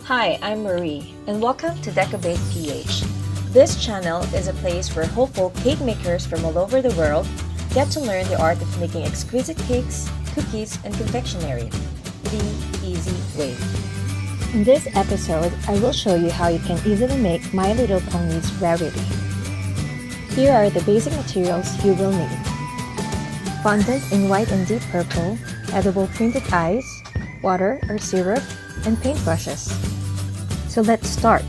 Hi, I'm Marie, and welcome to Decabake PH. This channel is a place where hopeful cake makers from all over the world get to learn the art of making exquisite cakes, cookies, and confectionery the easy way. In this episode, I will show you how you can easily make My Little Pony's Rarity. Here are the basic materials you will need. Fondant in white and deep purple, edible printed eyes, water or syrup, and paintbrushes. So let's start.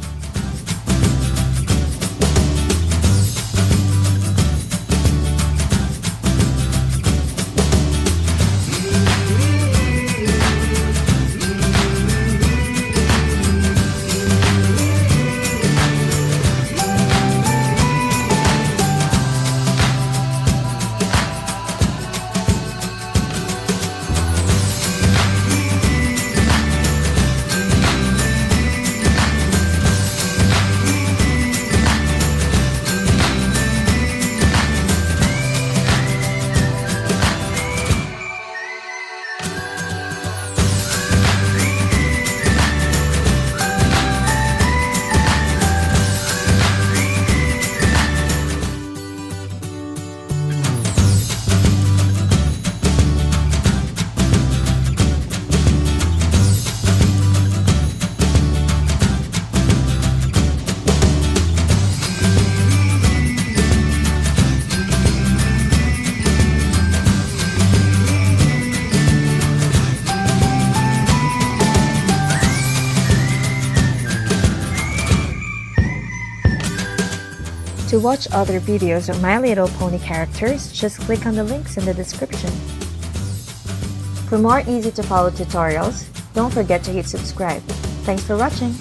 To watch other videos of My Little Pony characters, just click on the links in the description. For more easy-to-follow tutorials, don't forget to hit subscribe. Thanks for watching!